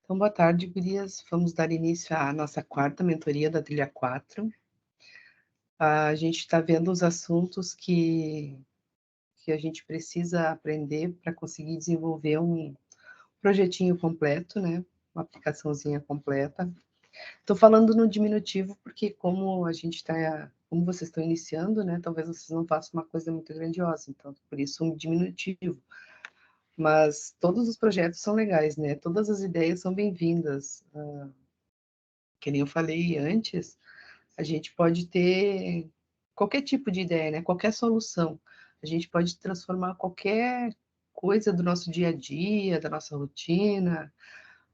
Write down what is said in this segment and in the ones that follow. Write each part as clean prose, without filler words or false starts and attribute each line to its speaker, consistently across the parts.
Speaker 1: Então, boa tarde, gurias. Vamos dar início à nossa quarta mentoria da trilha 4. A gente está vendo os assuntos que a gente precisa aprender para conseguir desenvolver um projetinho completo, né? Uma aplicaçãozinha completa. Estou falando no diminutivo porque como vocês estão iniciando, né? Talvez vocês não façam uma coisa muito grandiosa, então por isso um diminutivo. Mas todos os projetos são legais, né? Todas as ideias são bem-vindas. Que nem eu falei antes, a gente pode ter qualquer tipo de ideia, né? Qualquer solução. A gente pode transformar qualquer coisa do nosso dia a dia, da nossa rotina,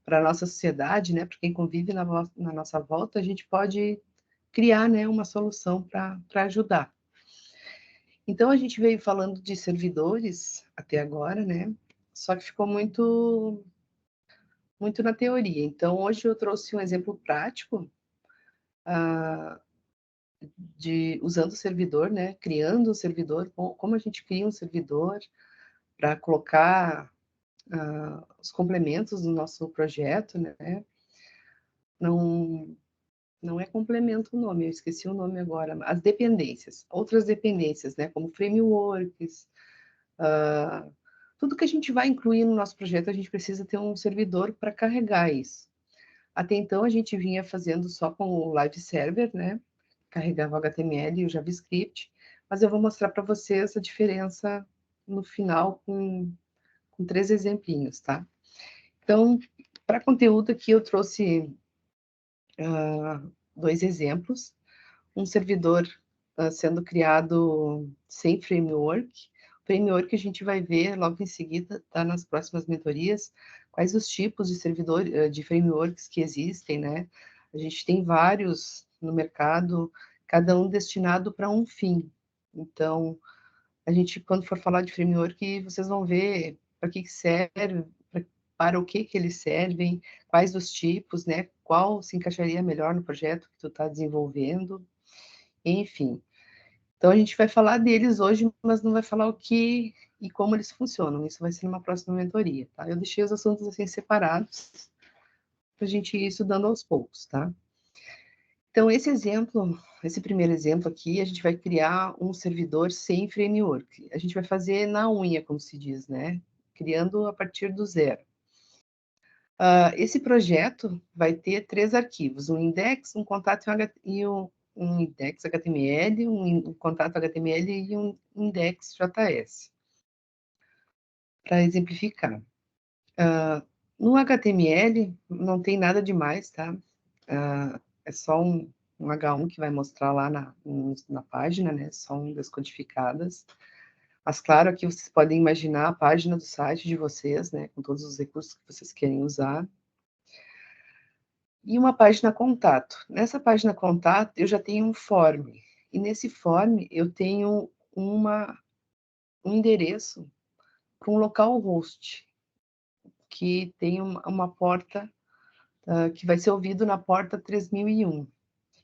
Speaker 1: para a nossa sociedade, né? Para quem convive na nossa volta, a gente pode criar, né, uma solução para ajudar. Então, a gente veio falando de servidores até agora, né? Só que ficou muito na teoria. Então, hoje eu trouxe um exemplo prático usando o servidor, né? Criando um servidor, como a gente cria um servidor para colocar os complementos do nosso projeto, né? Não, não é complemento o nome, eu esqueci o nome agora. As dependências, outras dependências, né? Como frameworks, tudo que a gente vai incluir no nosso projeto, a gente precisa ter um servidor para carregar isso. Até então, a gente vinha fazendo só com o Live Server, né? Carregava o HTML e o JavaScript, mas eu vou mostrar para vocês a diferença no final com 3 exemplinhos, tá? Então, para conteúdo aqui, eu trouxe 2 exemplos. Um servidor sendo criado sem framework. O framework a gente vai ver logo em seguida, tá? Nas próximas mentorias, quais os tipos de servidor, de frameworks que existem, né? A gente tem vários no mercado, cada um destinado para um fim. Então, a gente, quando for falar de framework, vocês vão ver para que serve, para o que eles servem, quais os tipos, né? Qual se encaixaria melhor no projeto que tu está desenvolvendo, enfim. Então, a gente vai falar deles hoje, mas não vai falar o que e como eles funcionam. Isso vai ser numa próxima mentoria, tá? Eu deixei os assuntos assim separados para a gente ir estudando aos poucos, tá? Então, esse primeiro exemplo aqui, a gente vai criar um servidor sem framework. A gente vai fazer na unha, como se diz, né? Criando a partir do zero. Esse projeto vai ter 3 arquivos, um index, um contato e um index HTML, um contato HTML e um index JS. Para exemplificar. No HTML não tem nada demais, tá? É só um H1 que vai mostrar lá na página, né? Só um descodificadas. Mas claro, aqui vocês podem imaginar a página do site de vocês, né? Com todos os recursos que vocês querem usar. E uma página contato. Nessa página contato, eu já tenho um form. E nesse form, eu tenho um endereço para um localhost, que tem uma porta que vai ser ouvido na porta 3001,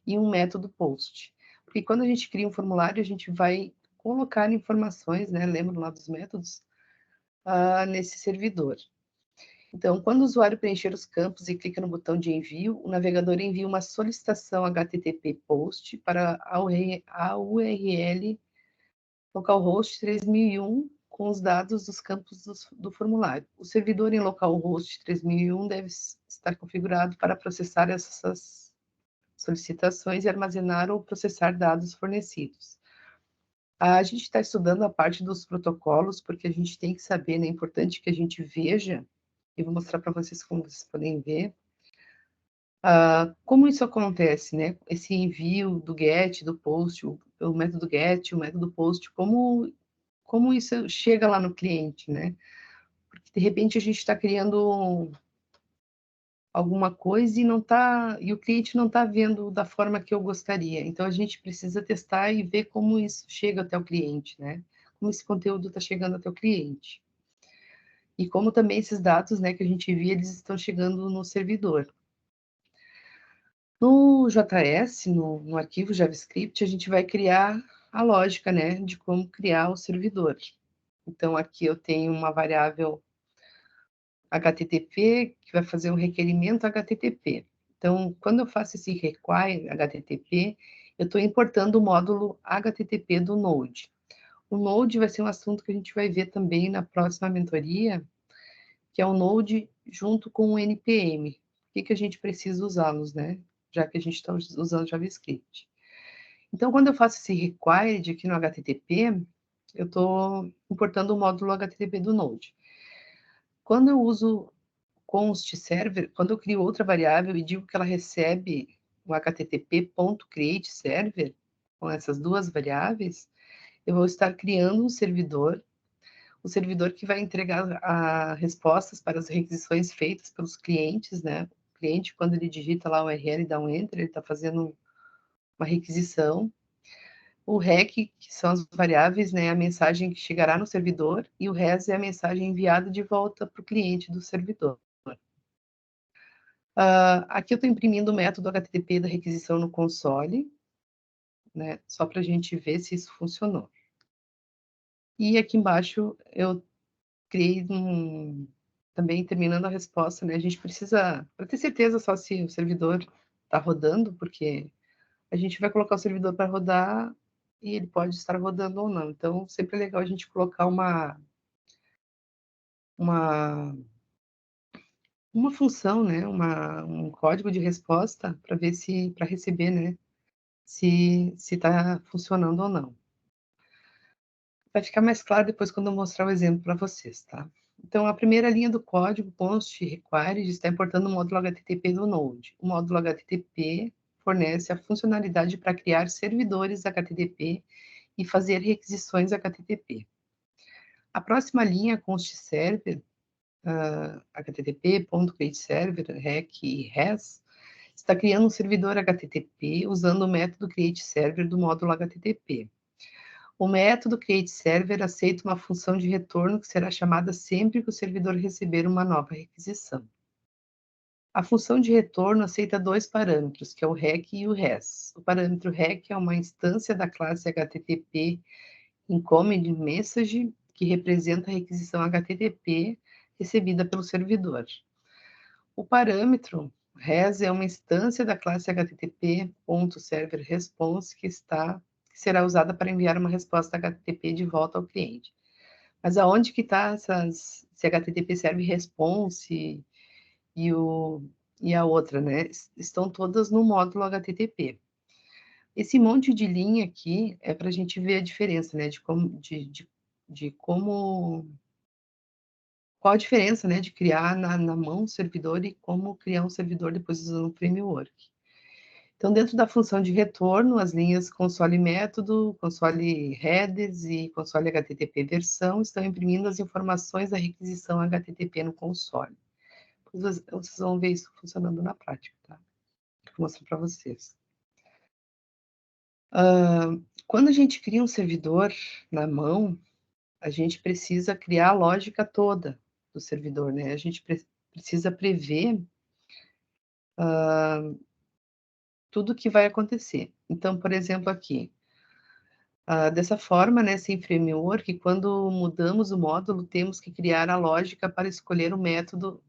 Speaker 1: e um método post. Porque quando a gente cria um formulário, a gente vai colocar informações, né? Lembra lá dos métodos? Nesse servidor. Então, quando o usuário preencher os campos e clica no botão de envio, o navegador envia uma solicitação HTTP POST para a URL localhost 3001 com os dados dos campos do formulário. O servidor em localhost 3001 deve estar configurado para processar essas solicitações e armazenar ou processar dados fornecidos. A gente está estudando a parte dos protocolos, porque a gente tem que saber, né? É importante que a gente veja, e vou mostrar para vocês como vocês podem ver, como isso acontece, né? Esse envio do GET, do POST, o método GET, o método POST, como isso chega lá no cliente, né? Porque, de repente, a gente está criando alguma coisa e o cliente não está vendo da forma que eu gostaria. Então, a gente precisa testar e ver como isso chega até o cliente, né? Como esse conteúdo está chegando até o cliente. E como também esses dados, né, que a gente envia, eles estão chegando no servidor. No JS, no arquivo JavaScript, a gente vai criar a lógica, né, de como criar o servidor. Então, aqui eu tenho uma variável HTTP, que vai fazer um requerimento HTTP. Então, quando eu faço esse require HTTP, eu estou importando o módulo HTTP do Node. O Node vai ser um assunto que a gente vai ver também na próxima mentoria, que é o Node junto com o NPM. Por que a gente precisa usá-los, né? Já que a gente está usando JavaScript. Então, quando eu faço esse required aqui no HTTP, eu estou importando o módulo HTTP do Node. Quando eu uso const server, quando eu crio outra variável e digo que ela recebe o http.createServer, com essas duas variáveis, eu vou estar criando um servidor, o servidor que vai entregar respostas para as requisições feitas pelos clientes, né? O cliente, quando ele digita lá o URL e dá um enter, ele está fazendo uma requisição. O REC, que são as variáveis, né, a mensagem que chegará no servidor, e o RES é a mensagem enviada de volta para o cliente do servidor. Aqui eu estou imprimindo o método HTTP da requisição no console, né, só para a gente ver se isso funcionou. E aqui embaixo eu criei também terminando a resposta, né, a gente precisa, para ter certeza só se o servidor está rodando, porque a gente vai colocar o servidor para rodar e ele pode estar rodando ou não. Então, sempre é legal a gente colocar uma função, né, um código de resposta para ver se, para receber, né, se está funcionando ou não. Vai ficar mais claro depois quando eu mostrar o exemplo para vocês, tá? Então, a primeira linha do código, const required, está importando o módulo HTTP do Node. O módulo HTTP fornece a funcionalidade para criar servidores HTTP e fazer requisições HTTP. A próxima linha, const server, http.createServer, REC e RES, está criando um servidor HTTP usando o método createServer do módulo HTTP. O método createServer aceita uma função de retorno que será chamada sempre que o servidor receber uma nova requisição. A função de retorno aceita dois parâmetros, que é o REC e o RES. O parâmetro REC é uma instância da classe HTTP Incoming Message, que representa a requisição HTTP recebida pelo servidor. O parâmetro res é uma instância da classe http.serverResponse que será usada para enviar uma resposta HTTP de volta ao cliente. Mas aonde que está esse HTTP serve response e a outra, né? Estão todas no módulo HTTP. Esse monte de linha aqui é para a gente ver a diferença, né? Qual a diferença, né, de criar na mão um servidor e como criar um servidor depois usando o framework. Então, dentro da função de retorno, as linhas console método, console headers e console HTTP versão estão imprimindo as informações da requisição HTTP no console. Vocês vão ver isso funcionando na prática, tá? Vou mostrar para vocês. Quando a gente cria um servidor na mão, a gente precisa criar a lógica toda do servidor, né? A gente precisa prever tudo que vai acontecer. Então, por exemplo, aqui, dessa forma, né, sem framework, quando mudamos o módulo, temos que criar a lógica para escolher o método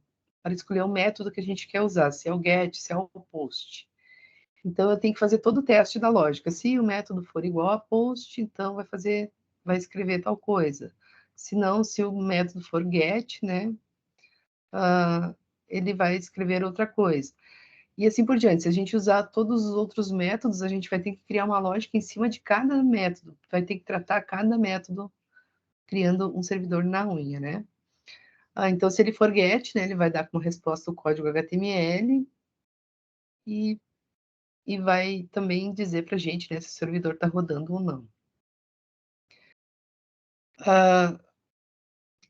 Speaker 1: que a gente quer usar, se é o get, se é o post. Então, eu tenho que fazer todo o teste da lógica. Se o método for igual a post, então vai escrever tal coisa. Se não, se o método for get, né, ele vai escrever outra coisa. E assim por diante. Se a gente usar todos os outros métodos, a gente vai ter que criar uma lógica em cima de cada método. Vai ter que tratar cada método criando um servidor na unha, né? Então, se ele for get, né, ele vai dar como resposta o código HTML e vai também dizer para a gente, né, se o servidor está rodando ou não.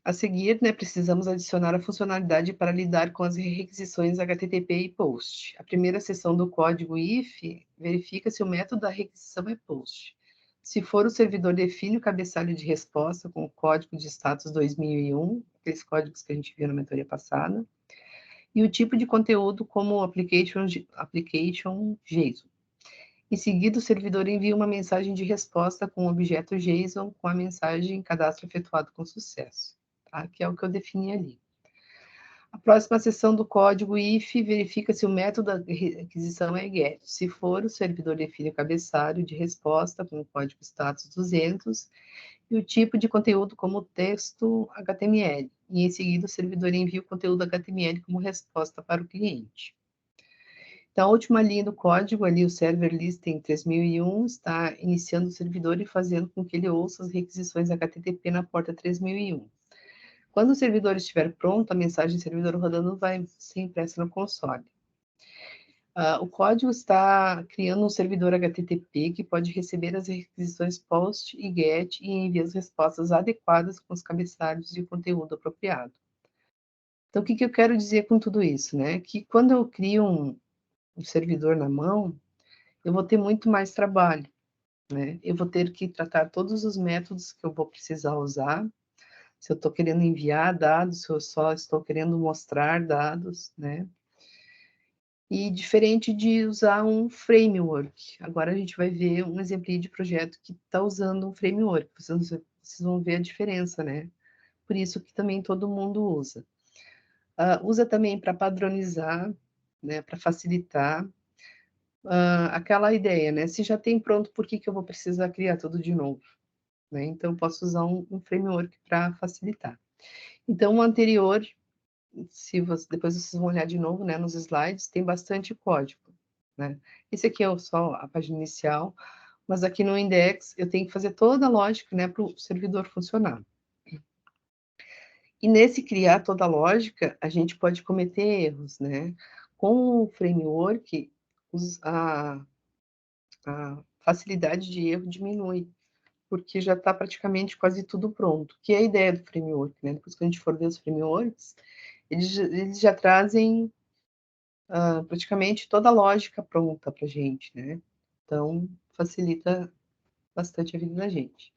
Speaker 1: A seguir, né, precisamos adicionar a funcionalidade para lidar com as requisições HTTP e POST. A primeira seção do código if verifica se o método da requisição é POST. Se for, o servidor define o cabeçalho de resposta com o código de status 2001, aqueles códigos que a gente viu na mentoria passada, e o tipo de conteúdo como application JSON. Em seguida, o servidor envia uma mensagem de resposta com o objeto JSON com a mensagem cadastro efetuado com sucesso. Tá? Que é o que eu defini ali. A próxima seção do código if verifica se o método da requisição é GET. Se for, o servidor define o cabeçalho de resposta com o código status 200 e o tipo de conteúdo como texto HTML. E, em seguida, o servidor envia o conteúdo HTML como resposta para o cliente. Então, a última linha do código, ali, o server listing 3001, está iniciando o servidor e fazendo com que ele ouça as requisições HTTP na porta 3001. Quando o servidor estiver pronto, a mensagem servidor rodando vai ser impressa no console. O código está criando um servidor HTTP que pode receber as requisições POST e GET e enviar as respostas adequadas com os cabeçalhos de conteúdo apropriado. Então, o que eu quero dizer com tudo isso, né? Que quando eu crio um servidor na mão, eu vou ter muito mais trabalho, né? Eu vou ter que tratar todos os métodos que eu vou precisar usar, se eu estou querendo enviar dados, se eu só estou querendo mostrar dados, né? E diferente de usar um framework. Agora a gente vai ver um exemplo de projeto que está usando um framework. Vocês vão ver a diferença, né? Por isso que também todo mundo usa. Usa também para padronizar, né? Para facilitar. Aquela ideia, né? Se já tem pronto, por que eu vou precisar criar tudo de novo? Né? Então, eu posso usar um framework para facilitar. Então, o anterior, depois vocês vão olhar de novo, né, nos slides, tem bastante código, né? Esse aqui é só a página inicial, mas aqui no index eu tenho que fazer toda a lógica, né, para o servidor funcionar. E nesse criar toda a lógica, a gente pode cometer erros, né? Com o framework, a facilidade de erro diminui, porque já está praticamente quase tudo pronto, que é a ideia do framework, né? Depois que a gente for ver os frameworks, eles já trazem praticamente toda a lógica pronta para a gente, né? Então, facilita bastante a vida da gente.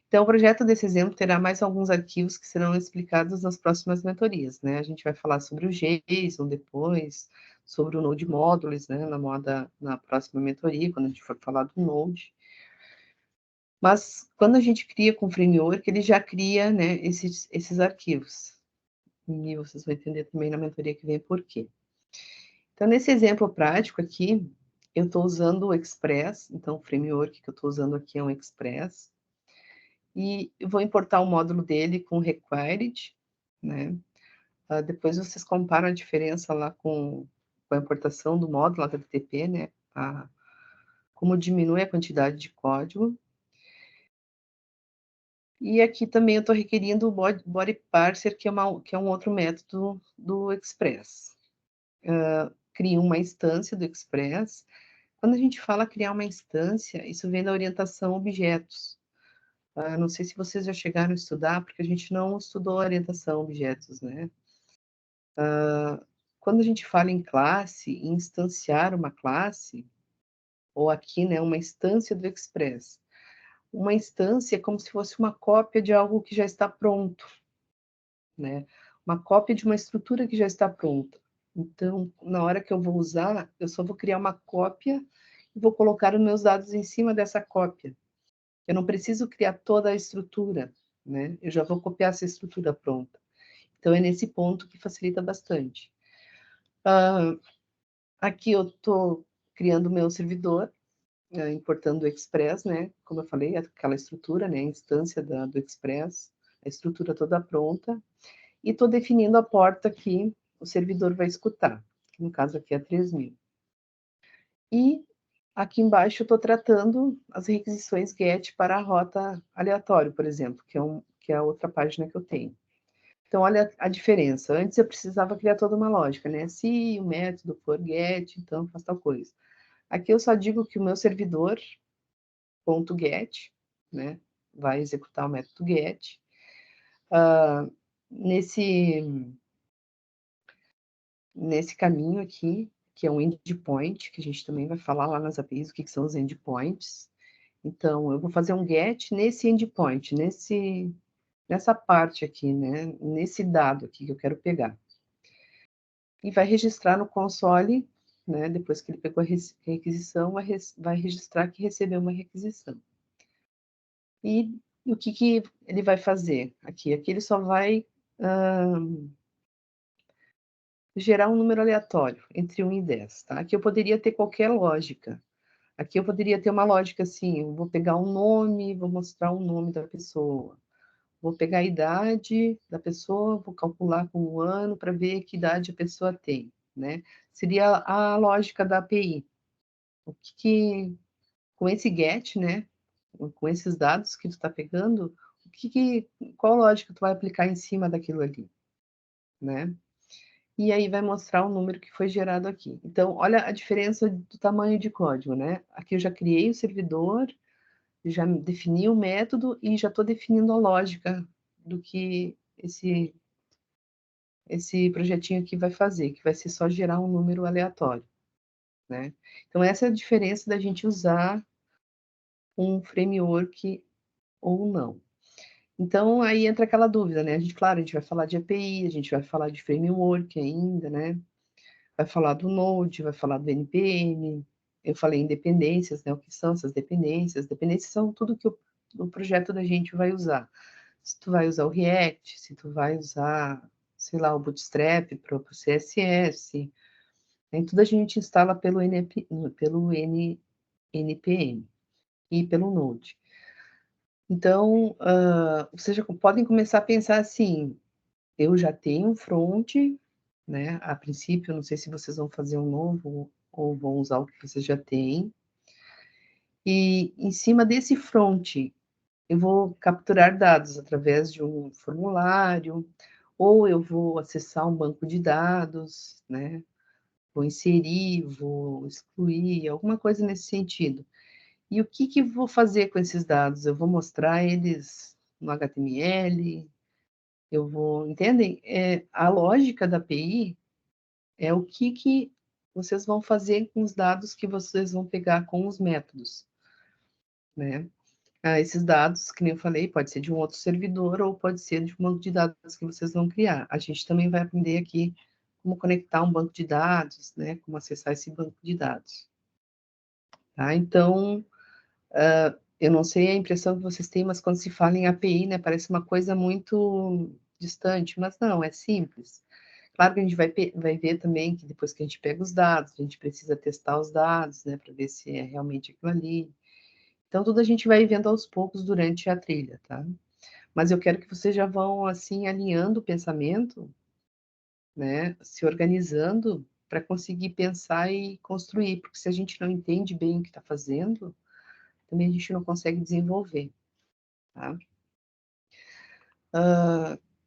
Speaker 1: Então, o projeto desse exemplo terá mais alguns arquivos que serão explicados nas próximas mentorias, né? A gente vai falar sobre o JSON depois, sobre o Node Modules, né? Na próxima mentoria, quando a gente for falar do Node. Mas, quando a gente cria com o framework, ele já cria, né, esses arquivos. E vocês vão entender também na mentoria que vem por quê. Então, nesse exemplo prático aqui, eu estou usando o Express, então o framework que eu estou usando aqui é um Express, e eu vou importar o módulo dele com required, né? Depois vocês comparam a diferença lá com a importação do módulo HTTP, né? Como diminui a quantidade de código. E aqui também eu estou requerindo o body parser, que é um outro método do Express. Crio uma instância do Express. Quando a gente fala criar uma instância, isso vem da orientação objetos. Não sei se vocês já chegaram a estudar, porque a gente não estudou orientação objetos, né? Quando a gente fala em classe, em instanciar uma classe, ou aqui, né, uma instância do Express. Uma instância é como se fosse uma cópia de algo que já está pronto, né? Uma cópia de uma estrutura que já está pronta. Então, na hora que eu vou usar, eu só vou criar uma cópia e vou colocar os meus dados em cima dessa cópia. Eu não preciso criar toda a estrutura, né? Eu já vou copiar essa estrutura pronta. Então, é nesse ponto que facilita bastante. Aqui eu estou criando o meu servidor, importando o Express, né? Como eu falei, aquela estrutura, né? A instância do Express, a estrutura toda pronta. E estou definindo a porta que o servidor vai escutar, que no caso aqui é 3000. E aqui embaixo eu estou tratando as requisições GET para a rota aleatório, por exemplo, que é a outra página que eu tenho. Então, olha a diferença. Antes eu precisava criar toda uma lógica, né? Se o método for GET, então faz tal coisa. Aqui eu só digo que o meu servidor, .get, né? Vai executar o método GET. Nesse caminho aqui, que é um endpoint, que a gente também vai falar lá nas APIs o que são os endpoints. Então, eu vou fazer um get nesse endpoint, nessa parte aqui, né? Nesse dado aqui que eu quero pegar. E vai registrar no console, né? Depois que ele pegou a requisição, vai registrar que recebeu uma requisição. E o que ele vai fazer aqui? Aqui ele só vai gerar um número aleatório entre 1 e 10, tá? Aqui eu poderia ter qualquer lógica. Aqui eu poderia ter uma lógica assim, eu vou pegar um nome, vou mostrar o nome da pessoa. Vou pegar a idade da pessoa, vou calcular com o ano para ver que idade a pessoa tem, né? Seria a lógica da API. O com esse get, né? Com esses dados que tu está pegando, qual lógica tu vai aplicar em cima daquilo ali, né? E aí vai mostrar o número que foi gerado aqui. Então, olha a diferença do tamanho de código, né? Aqui eu já criei o servidor, já defini o método e já estou definindo a lógica do que esse projetinho aqui vai fazer, que vai ser só gerar um número aleatório, né? Então, essa é a diferença da gente usar um framework ou não. Então, aí entra aquela dúvida, né? Claro, a gente vai falar de API, a gente vai falar de framework ainda, né? Vai falar do Node, vai falar do NPM. Eu falei em dependências, né? O que são essas dependências? Dependências são tudo que o projeto da gente vai usar. Se tu vai usar o React, se tu vai usar, sei lá, o Bootstrap para o CSS, nem tudo a gente instala pelo NPM e pelo Node. Então, vocês já podem começar a pensar assim, eu já tenho um front, né? A princípio, não sei se vocês vão fazer um novo ou vão usar o que vocês já têm. E em cima desse front, eu vou capturar dados através de um formulário, ou eu vou acessar um banco de dados, né? Vou inserir, vou excluir, alguma coisa nesse sentido. E o que vou fazer com esses dados? Eu vou mostrar eles no HTML, entendem? A lógica da API é o que vocês vão fazer com os dados que vocês vão pegar com os métodos, né? Esses dados, que nem eu falei, pode ser de um outro servidor ou pode ser de um banco de dados que vocês vão criar. A gente também vai aprender aqui como conectar um banco de dados, né? Como acessar esse banco de dados. Tá? Então, eu não sei a impressão que vocês têm, mas quando se fala em API, né, parece uma coisa muito distante, mas não, é simples. Claro que a gente vai ver também que depois que a gente pega os dados, a gente precisa testar os dados, né, para ver se é realmente aquilo ali. Então, tudo a gente vai vendo aos poucos durante a trilha, tá? Mas eu quero que vocês já vão, assim, alinhando o pensamento, né, se organizando para conseguir pensar e construir, porque se a gente não entende bem o que está fazendo, também a gente não consegue desenvolver, tá?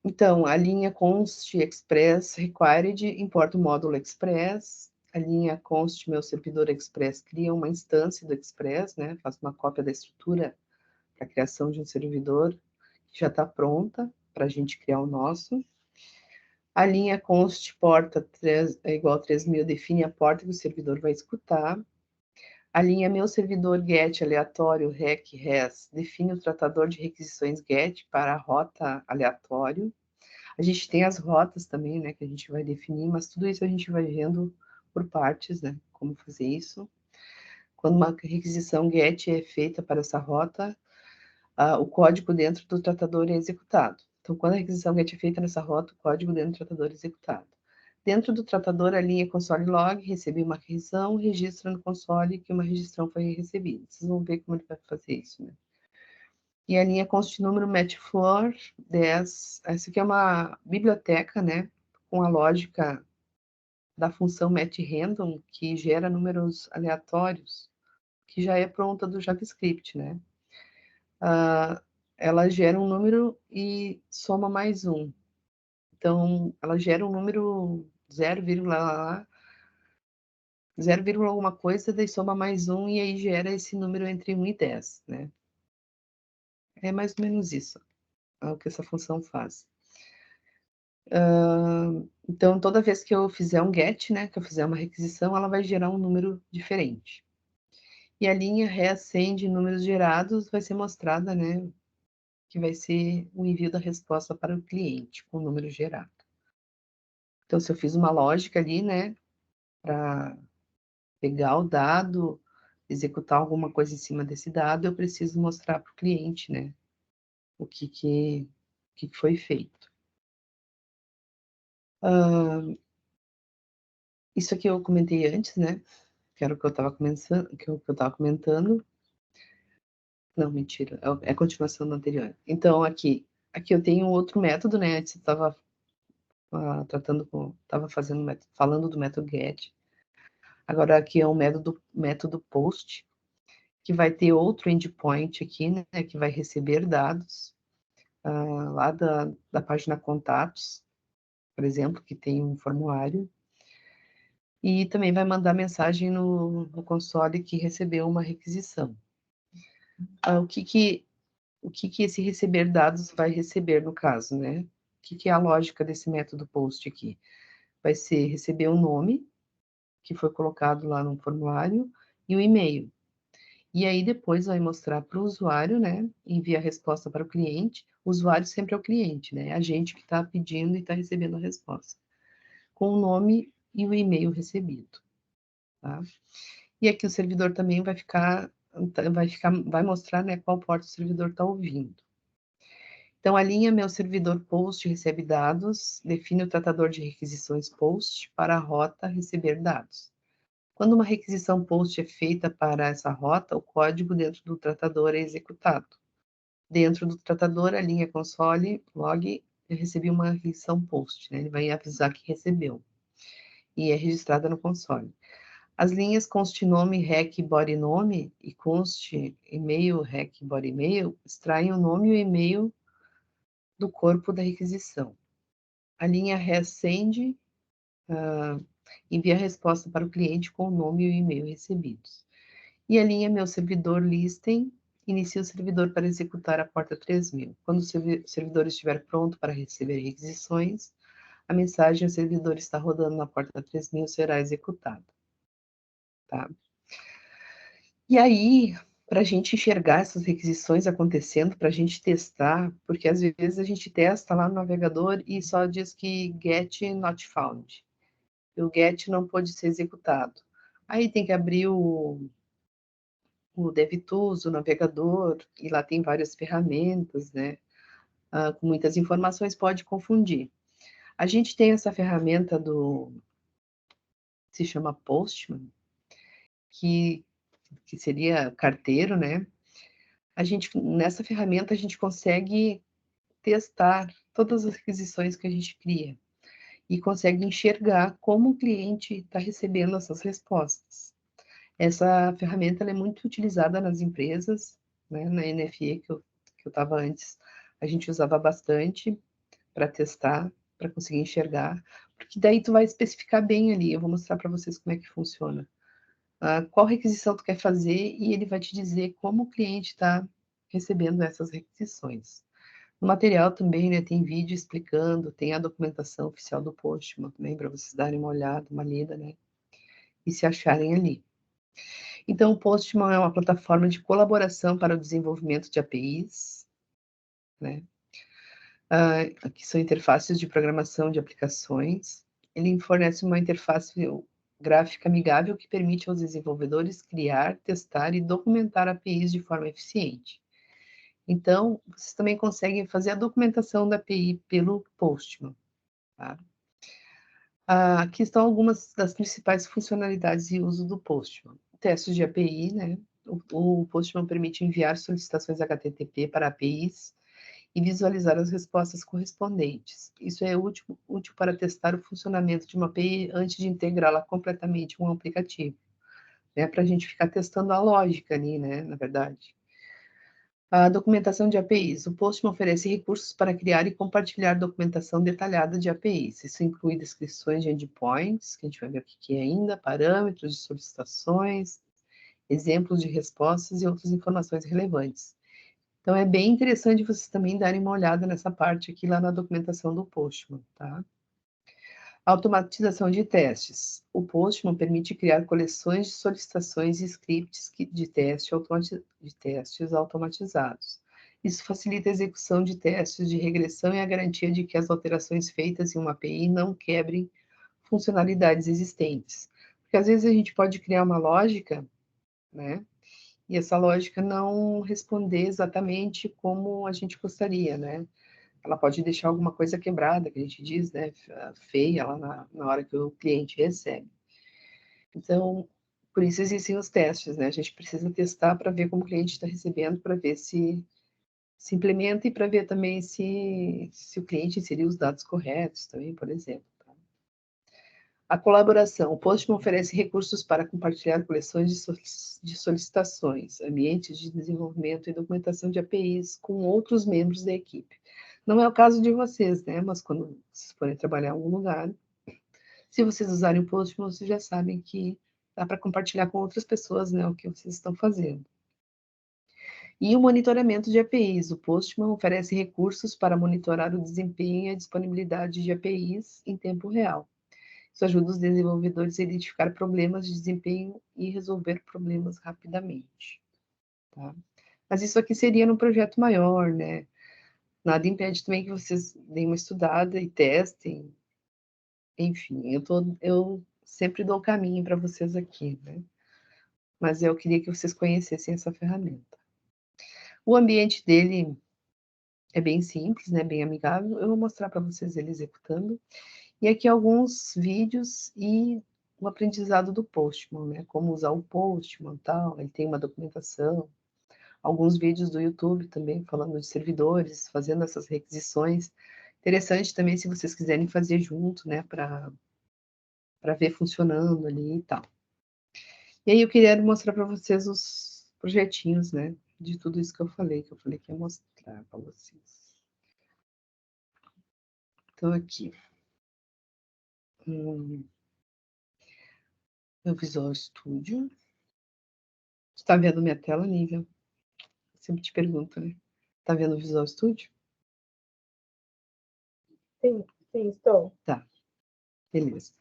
Speaker 1: Então, a linha const express required importa o módulo express, a linha const meu servidor express cria uma instância do express, né? Faz uma cópia da estrutura para a criação de um servidor que já está pronta para a gente criar o nosso. A linha const porta 3, é igual a 3000 define a porta que o servidor vai escutar. A linha meu servidor get aleatório rec res define o tratador de requisições get para a rota aleatório. A gente tem as rotas também, né, que a gente vai definir, mas tudo isso a gente vai vendo por partes, né, como fazer isso. Quando uma requisição get é feita para essa rota, o código dentro do tratador é executado. Então, quando a requisição get é feita nessa rota, o código dentro do tratador é executado. Dentro do tratador, a linha console log, recebi uma requisição, registra no console que uma registrão foi recebida. Vocês vão ver como ele vai fazer isso, né? E a linha const número match for 10. Essa aqui é uma biblioteca, né? Com a lógica da função match random, que gera números aleatórios, que já é pronta do JavaScript, né? Ela gera um número e soma mais um. Então, ela gera um número 0, 0, alguma coisa, daí soma mais um, e aí gera esse número entre 1 e 10, né? É mais ou menos isso, é o que essa função faz. Então, toda vez que eu fizer um get, né, que eu fizer uma requisição, ela vai gerar um número diferente. E a linha reacende números gerados vai ser mostrada, né, que vai ser o envio da resposta para o cliente com o número gerado. Então, se eu fiz uma lógica ali, né, para pegar o dado, executar alguma coisa em cima desse dado, eu preciso mostrar para o cliente, né, o que foi feito. Isso aqui eu comentei antes, né? Que era o que eu estava comentando. Não, mentira, é a continuação do anterior. Então, aqui eu tenho outro método, né? Antes eu estava falando do método GET. Agora aqui é um método POST, que vai ter outro endpoint aqui, né? Que vai receber dados lá da página Contatos, por exemplo, que tem um formulário. E também vai mandar mensagem no console que recebeu uma requisição. O que esse receber dados vai receber no caso, né? O que é a lógica desse método POST aqui? Vai ser receber o nome, que foi colocado lá no formulário, e o e-mail. E aí depois vai mostrar para o usuário, né? Envia a resposta para o cliente. O usuário sempre é o cliente, né? A gente que está pedindo e está recebendo a resposta. Com o nome e o e-mail recebido, tá? E aqui o servidor também vai mostrar, né, qual porta o servidor está ouvindo. Então, a linha meu servidor POST recebe dados, define o tratador de requisições POST para a rota receber dados. Quando uma requisição POST é feita para essa rota, o código dentro do tratador é executado. Dentro do tratador, a linha console log, eu recebi uma requisição POST, né? Ele vai avisar que recebeu. E é registrada no console. As linhas const nome, rec, body nome e const e-mail, rec, body e-mail extraem o nome e o e-mail do corpo da requisição. A linha resend envia a resposta para o cliente com o nome e o e-mail recebidos. E a linha meu servidor listing inicia o servidor para executar a porta 3000. Quando o servidor estiver pronto para receber requisições, a mensagem o servidor está rodando na porta 3000 será executada. Tá? E aí, para a gente enxergar essas requisições acontecendo, para a gente testar, porque às vezes a gente testa lá no navegador e só diz que get not found. E o get não pode ser executado. Aí tem que abrir o DevTools, o navegador, e lá tem várias ferramentas, né? Com muitas informações, pode confundir. A gente tem essa ferramenta se chama Postman, que seria carteiro, né? Nessa ferramenta, a gente consegue testar todas as requisições que a gente cria e consegue enxergar como o cliente está recebendo essas respostas. Essa ferramenta é muito utilizada nas empresas, né? Na NFE que eu estava antes, a gente usava bastante para testar, para conseguir enxergar, porque daí tu vai especificar bem ali, eu vou mostrar para vocês como é que funciona. Qual requisição tu quer fazer e ele vai te dizer como o cliente está recebendo essas requisições. No material também, né, tem vídeo explicando, tem a documentação oficial do Postman também, para vocês darem uma olhada, uma lida, né, e se acharem ali. Então, o Postman é uma plataforma de colaboração para o desenvolvimento de APIs, né, que são interfaces de programação de aplicações. Ele fornece uma interface gráfica amigável que permite aos desenvolvedores criar, testar e documentar APIs de forma eficiente. Então, vocês também conseguem fazer a documentação da API pelo Postman. Tá? Aqui estão algumas das principais funcionalidades e uso do Postman. Testes de API, né? O Postman permite enviar solicitações HTTP para APIs e visualizar as respostas correspondentes. Isso é útil para testar o funcionamento de uma API antes de integrá-la completamente em um aplicativo, né? Para a gente ficar testando a lógica ali, né? Na verdade. A documentação de APIs. O Postman oferece recursos para criar e compartilhar documentação detalhada de APIs. Isso inclui descrições de endpoints, que a gente vai ver o que é ainda, parâmetros de solicitações, exemplos de respostas e outras informações relevantes. Então, é bem interessante vocês também darem uma olhada nessa parte aqui lá na documentação do Postman, tá? Automatização de testes. O Postman permite criar coleções de solicitações e scripts de testes automatizados. Isso facilita a execução de testes de regressão e a garantia de que as alterações feitas em uma API não quebrem funcionalidades existentes. Porque às vezes a gente pode criar uma lógica, né? E essa lógica não responder exatamente como a gente gostaria, né? Ela pode deixar alguma coisa quebrada, que a gente diz, né? Feia lá na hora que o cliente recebe. Então, por isso existem os testes, né? A gente precisa testar para ver como o cliente está recebendo, para ver se implementa e para ver também se o cliente inseriu os dados corretos também, por exemplo. Tá? A colaboração. O Postman oferece recursos para compartilhar coleções de solicitações, ambientes de desenvolvimento e documentação de APIs com outros membros da equipe. Não é o caso de vocês, né? Mas quando vocês forem trabalhar em algum lugar, se vocês usarem o Postman, vocês já sabem que dá para compartilhar com outras pessoas, né, o que vocês estão fazendo. E o monitoramento de APIs. O Postman oferece recursos para monitorar o desempenho e a disponibilidade de APIs em tempo real. Isso ajuda os desenvolvedores a identificar problemas de desempenho e resolver problemas rapidamente. Tá? Mas isso aqui seria num projeto maior, né? Nada impede também que vocês deem uma estudada e testem. Enfim, eu sempre dou o caminho para vocês aqui, né? Mas eu queria que vocês conhecessem essa ferramenta. O ambiente dele é bem simples, né? Bem amigável. Eu vou mostrar para vocês ele executando. E aqui alguns vídeos e o aprendizado do Postman, né? Como usar o Postman, tal. Ele tem uma documentação. Alguns vídeos do YouTube também falando de servidores, fazendo essas requisições. Interessante também se vocês quiserem fazer junto, né? Para ver funcionando ali e tal. E aí eu queria mostrar para vocês os projetinhos, né? De tudo isso que eu falei que ia mostrar para vocês. Então, aqui. Meu Visual Studio. Está vendo minha tela, Nívia? Sempre te pergunto, né? Está vendo o Visual Studio?
Speaker 2: Sim, sim, estou.
Speaker 1: Tá, beleza.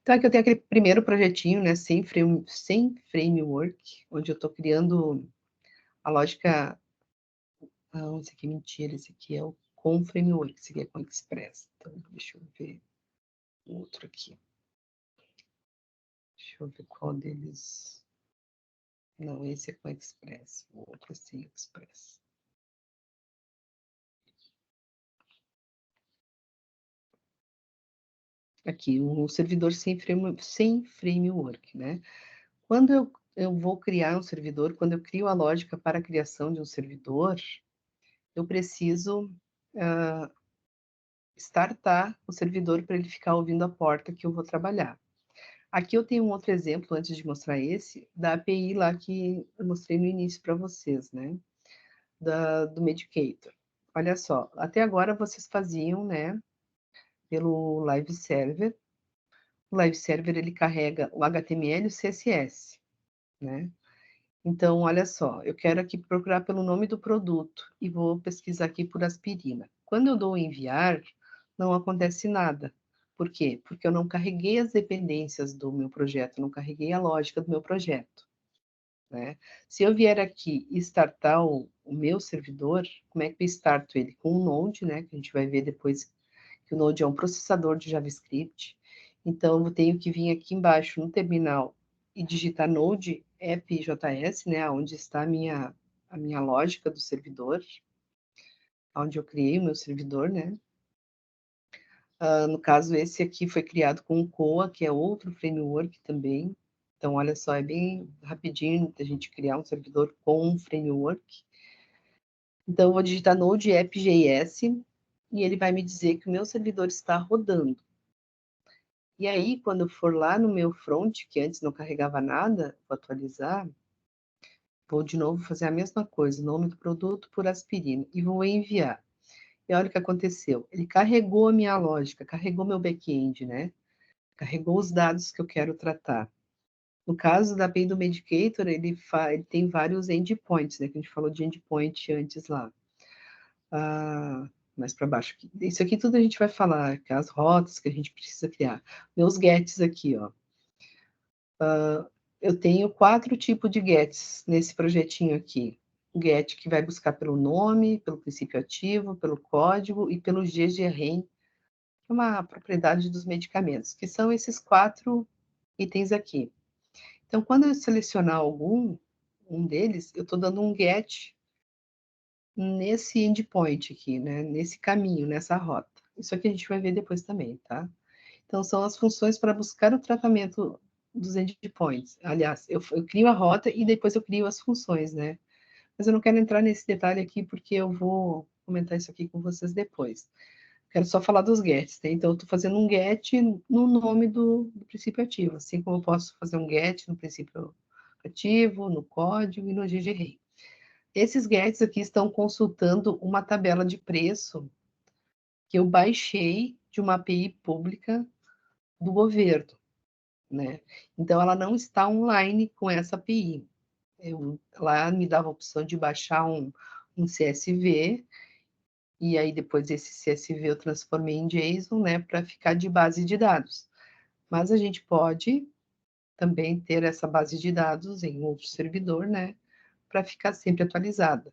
Speaker 1: Então, aqui eu tenho aquele primeiro projetinho, né? Sem framework, onde eu estou criando a lógica. Ah, esse aqui é mentira, esse aqui é o com framework, esse aqui é com Express. Então, deixa eu ver o outro aqui. Deixa eu ver qual deles. Não, esse é com Express, o outro é sem Express. Aqui, um servidor sem framework, né? Quando eu vou criar um servidor, quando eu crio a lógica para a criação de um servidor, eu preciso startar o servidor para ele ficar ouvindo a porta que eu vou trabalhar. Aqui eu tenho um outro exemplo, antes de mostrar esse, da API lá que eu mostrei no início para vocês, né? Do Medicator. Olha só, até agora vocês faziam, né, pelo Live Server. O Live Server, ele carrega o HTML e o CSS, né? Então, olha só, eu quero aqui procurar pelo nome do produto e vou pesquisar aqui por aspirina. Quando eu dou enviar, não acontece nada. Por quê? Porque eu não carreguei as dependências do meu projeto, não carreguei a lógica do meu projeto. Né? Se eu vier aqui e startar o meu servidor, como é que eu starto ele? Com o Node, né? Que a gente vai ver depois que o Node é um processador de JavaScript. Então, eu tenho que vir aqui embaixo no terminal e digitar Node app.js, né? Onde está a minha lógica do servidor, onde eu criei o meu servidor, né? No caso, esse aqui foi criado com o Koa, que é outro framework também. Então, olha só, é bem rapidinho a gente criar um servidor com um framework. Então, eu vou digitar Node app.js e ele vai me dizer que o meu servidor está rodando. E aí, quando eu for lá no meu front, que antes não carregava nada, vou atualizar, vou de novo fazer a mesma coisa, nome do produto por aspirina, e vou enviar. E olha o que aconteceu. Ele carregou a minha lógica, carregou meu back-end, né? Carregou os dados que eu quero tratar. No caso da API do Medicator, ele tem vários endpoints, né? Que a gente falou de endpoint antes lá. Mais para baixo aqui. Isso aqui tudo a gente vai falar, que é as rotas que a gente precisa criar. Meus gets aqui, ó. Eu tenho 4 tipos de gets nesse projetinho aqui. O get que vai buscar pelo nome, pelo princípio ativo, pelo código e pelo ggREM, que é uma propriedade dos medicamentos, que são esses 4 itens aqui. Então, quando eu selecionar um deles, eu estou dando um get nesse endpoint aqui, né? Nesse caminho, nessa rota. Isso aqui a gente vai ver depois também, tá? Então, são as funções para buscar o tratamento dos endpoints. Aliás, eu crio a rota e depois eu crio as funções, né? Mas eu não quero entrar nesse detalhe aqui, porque eu vou comentar isso aqui com vocês depois. Quero só falar dos gets, né? Então, eu estou fazendo um get no nome do princípio ativo, assim como eu posso fazer um get no princípio ativo, no código e no ggRei. Esses gets aqui estão consultando uma tabela de preço que eu baixei de uma API pública do governo, né? Então, ela não está online com essa API. Lá me dava a opção de baixar um CSV, e aí depois esse CSV eu transformei em JSON, né, para ficar de base de dados. Mas a gente pode também ter essa base de dados em outro servidor, né, para ficar sempre atualizada.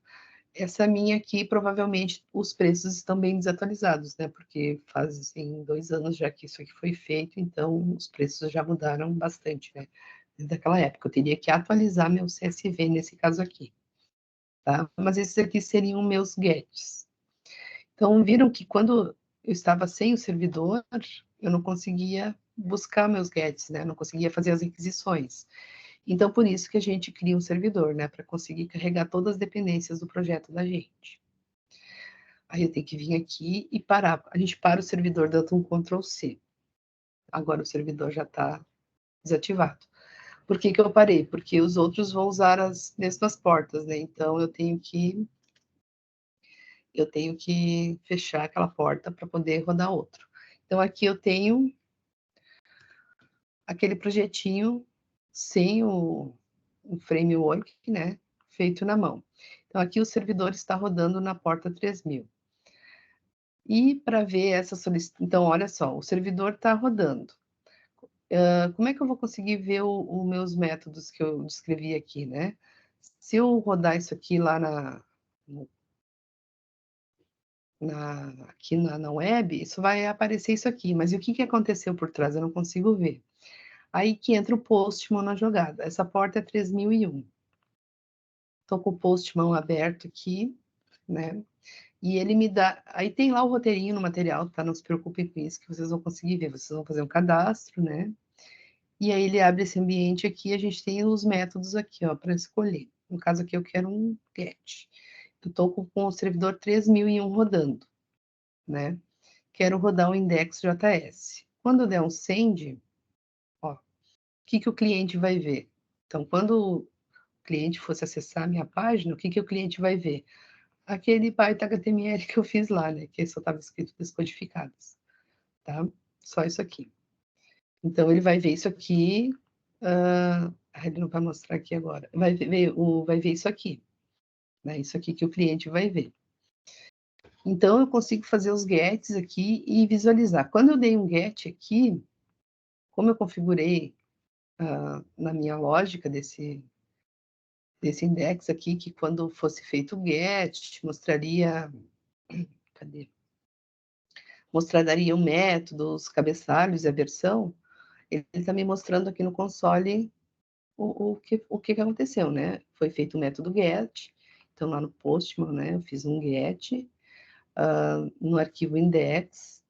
Speaker 1: Essa minha aqui, provavelmente, os preços estão bem desatualizados, né, porque fazem 2 anos já que isso aqui foi feito, então os preços já mudaram bastante, né, desde aquela época. Eu teria que atualizar meu CSV nesse caso aqui, tá? Mas esses aqui seriam meus gets. Então, viram que quando eu estava sem o servidor, eu não conseguia buscar meus gets, né? Não conseguia fazer as requisições. Então, por isso que a gente cria um servidor, né? Para conseguir carregar todas as dependências do projeto da gente. Aí eu tenho que vir aqui e parar. A gente para o servidor dando um Ctrl C. Agora o servidor já está desativado. Por que que eu parei? Porque os outros vão usar as mesmas portas, né? Então eu tenho que fechar aquela porta para poder rodar outro. Então, aqui eu tenho aquele projetinho sem o framework, né, feito na mão. Então, aqui o servidor está rodando na porta 3000. E para ver essa solicitação, então, olha só, o servidor está rodando. Como é que eu vou conseguir ver os meus métodos que eu descrevi aqui, né? Se eu rodar isso aqui lá aqui na web, isso vai aparecer isso aqui, mas e o que, que aconteceu por trás? Eu não consigo ver. Aí que entra o Postman na jogada. Essa porta é 3001. Estou com o Postman aberto aqui, né? E ele me dá. Aí tem lá o roteirinho no material, tá? Não se preocupem com isso, que vocês vão conseguir ver. Vocês vão fazer um cadastro, né? E aí ele abre esse ambiente aqui, a gente tem os métodos aqui, ó, para escolher. No caso aqui eu quero um get. Eu estou com o servidor 3001 rodando, né? Quero rodar o index.js. Quando eu der um send, ó, o que, que o cliente vai ver? Então, quando o cliente fosse acessar a minha página, o que, que o cliente vai ver? Aquele Python HTML que eu fiz lá, né? Que só estava escrito descodificados, tá? Só isso aqui. Então, ele vai ver isso aqui. Ele não vai mostrar aqui agora. Vai ver isso aqui, né? Isso aqui que o cliente vai ver. Então, eu consigo fazer os gets aqui e visualizar. Quando eu dei um get aqui, como eu configurei na minha lógica desse index aqui, que quando fosse feito o get, mostraria, cadê? Mostraria o método, os cabeçalhos e a versão, ele está me mostrando aqui no console o que aconteceu, né? Foi feito o método get, então lá no Postman, né, eu fiz um get, no arquivo index,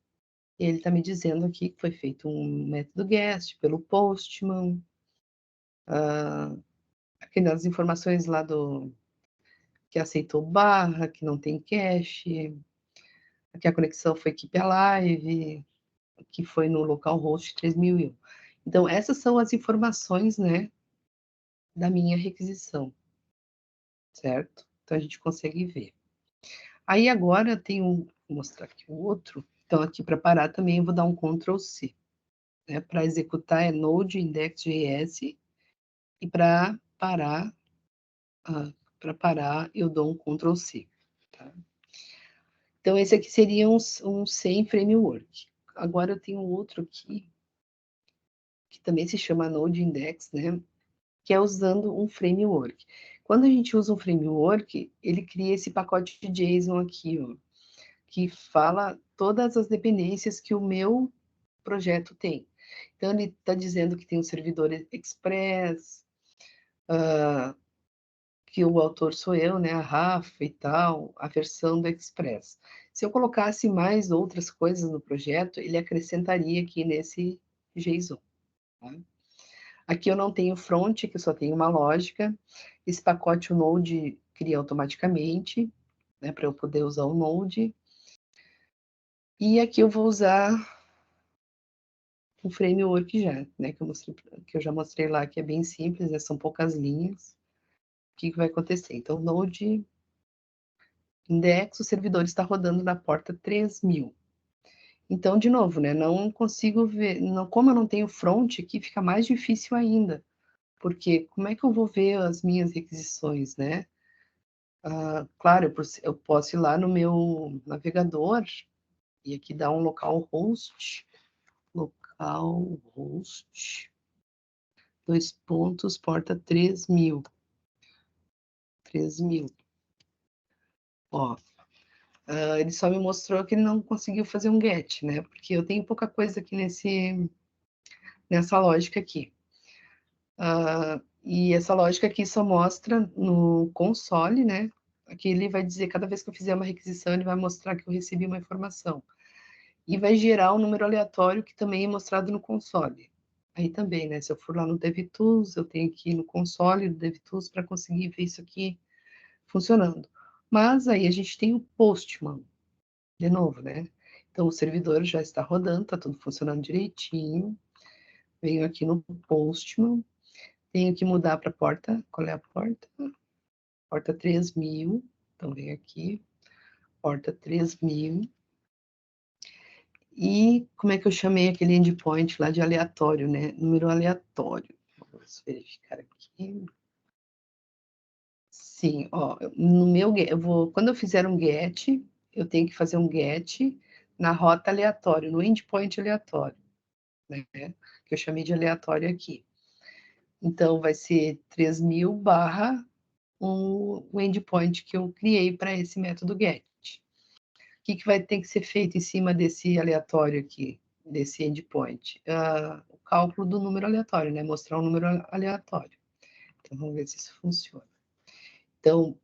Speaker 1: ele está me dizendo aqui que foi feito um método get pelo Postman, aquelas informações lá que aceitou barra, que não tem cache, que a conexão foi Keep Alive, que foi no localhost 3001. Então, essas são as informações, né, da minha requisição, certo? Então, a gente consegue ver. Aí, agora, eu tenho, vou mostrar aqui o outro. Então, aqui para parar também, eu vou dar um Ctrl C. Né? Para executar é Node index.js e para parar, eu dou um Ctrl C. Tá? Então, esse aqui seria um sem framework. Agora, eu tenho outro aqui, que também se chama Node Index, né? Que é usando um framework. Quando a gente usa um framework, ele cria esse pacote de JSON aqui, ó, que fala todas as dependências que o meu projeto tem. Então, ele está dizendo que tem um servidor Express, que o autor sou eu, né, a Rafa e tal, a versão do Express. Se eu colocasse mais outras coisas no projeto, ele acrescentaria aqui nesse JSON. Tá? Aqui eu não tenho front, aqui eu só tenho uma lógica. Esse pacote o Node cria automaticamente, né, para eu poder usar o Node. E aqui eu vou usar o framework já, né, que eu já mostrei lá, que é bem simples, né, são poucas linhas. O que vai acontecer? Então, Node index, o servidor está rodando na porta 3000. Então, de novo, né, não consigo ver, não, como eu não tenho front aqui, fica mais difícil ainda, porque como é que eu vou ver as minhas requisições, né? Claro, eu posso ir lá no meu navegador e aqui dar um localhost, 2 pontos, porta 3000. 3000. Ó, ele só me mostrou que ele não conseguiu fazer um get, né? Porque eu tenho pouca coisa aqui nessa lógica aqui. E essa lógica aqui só mostra no console, né? Aqui ele vai dizer, cada vez que eu fizer uma requisição, ele vai mostrar que eu recebi uma informação. E vai gerar um número aleatório que também é mostrado no console. Aí também, né? Se eu for lá no DevTools, eu tenho que ir no console do DevTools para conseguir ver isso aqui funcionando. Mas aí a gente tem o Postman, de novo, né? Então o servidor já está rodando, está tudo funcionando direitinho. Venho aqui no Postman, tenho que mudar para a porta. Qual é a porta? Porta 3000. Então venho aqui, porta 3000. E como é que eu chamei aquele endpoint lá de aleatório, né? Número aleatório. Vamos verificar aqui. Sim, ó, no meu, quando eu fizer um get, eu tenho que fazer um get na rota aleatório, no endpoint aleatório, né? Que eu chamei de aleatório aqui. Então, vai ser 3000 barra o endpoint que eu criei para esse método get. O que vai ter que ser feito em cima desse aleatório aqui, desse endpoint? O cálculo do número aleatório, né? Mostrar um número aleatório. Então, vamos ver se isso funciona. Então,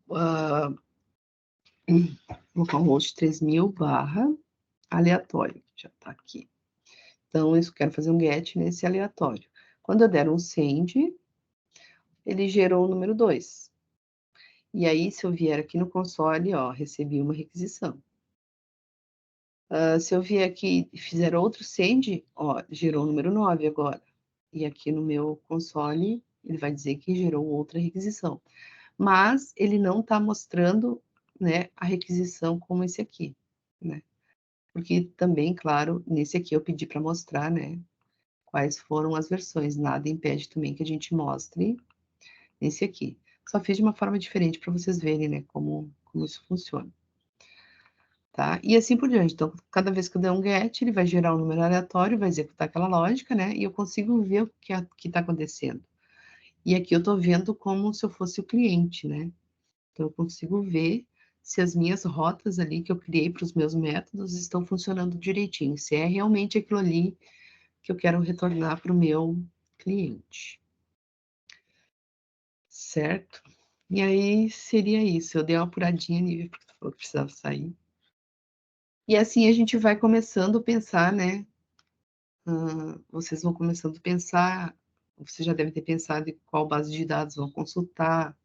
Speaker 1: localhost 3000 barra aleatório, já está aqui. Então, eu quero fazer um get nesse aleatório. Quando eu der um send, ele gerou o número 2. E aí, se eu vier aqui no console, ó, recebi uma requisição. Se eu vier aqui e fizer outro send, ó, gerou o número 9 agora. E aqui no meu console, ele vai dizer que gerou outra requisição. Mas ele não está mostrando, né, a requisição como esse aqui, né? Porque também, claro, nesse aqui eu pedi para mostrar, né, quais foram as versões. Nada impede também que a gente mostre nesse aqui. Só fiz de uma forma diferente para vocês verem, né, como isso funciona. Tá? E assim por diante. Então, cada vez que eu der um get, ele vai gerar um número aleatório, vai executar aquela lógica, né? E eu consigo ver o que está acontecendo. E aqui eu estou vendo como se eu fosse o cliente, né? Então, eu consigo ver se as minhas rotas ali que eu criei para os meus métodos estão funcionando direitinho, se é realmente aquilo ali que eu quero retornar para o meu cliente. Certo? E aí seria isso. Eu dei uma apuradinha nele, porque tu falou que precisava sair. E assim a gente vai começando a pensar, né? Vocês vão começando a pensar, você já deve ter pensado em qual base de dados vão consultar,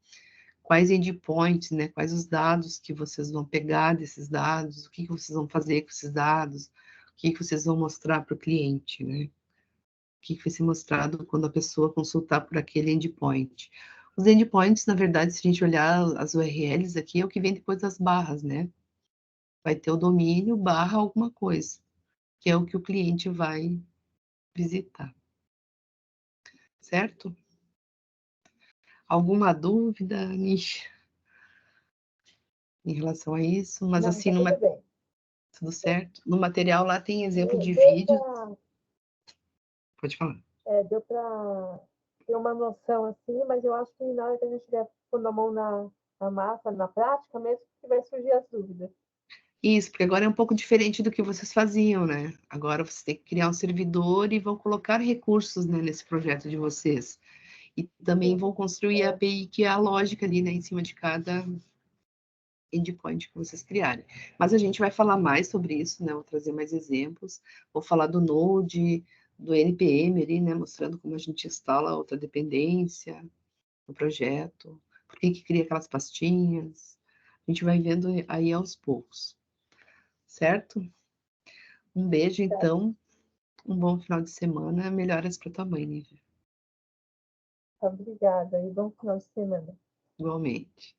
Speaker 1: quais endpoints, né? Quais os dados que vocês vão pegar desses dados, o que vocês vão fazer com esses dados, o que vocês vão mostrar para o cliente, né? O que vai ser mostrado quando a pessoa consultar por aquele endpoint. Os endpoints, na verdade, se a gente olhar as URLs aqui, é o que vem depois das barras, né? Vai ter o domínio barra alguma coisa, que é o que o cliente vai visitar. Certo? Alguma dúvida, Nish, em relação a isso? Mas
Speaker 2: Não,
Speaker 1: assim,
Speaker 2: tá tudo bem.
Speaker 1: tudo certo? No material lá tem exemplo de
Speaker 2: Deu
Speaker 1: vídeo. Pode falar.
Speaker 2: deu para ter uma noção assim, mas eu acho que na hora que a gente estiver pondo a mão na massa, na prática mesmo, que vai surgir as dúvidas.
Speaker 1: Isso, porque agora é um pouco diferente do que vocês faziam, né? Agora vocês têm que criar um servidor e vão colocar recursos, né, nesse projeto de vocês. E também vão construir a API, que é a lógica ali, né, em cima de cada endpoint que vocês criarem. Mas a gente vai falar mais sobre isso, né? Vou trazer mais exemplos. Vou falar do Node, do NPM ali, né, mostrando como a gente instala outra dependência no projeto, por que cria aquelas pastinhas. A gente vai vendo aí aos poucos, certo? Um beijo, então. Um bom final de semana. Melhoras para tua mãe, Nívia.
Speaker 2: Obrigada e bom final de semana.
Speaker 1: Igualmente.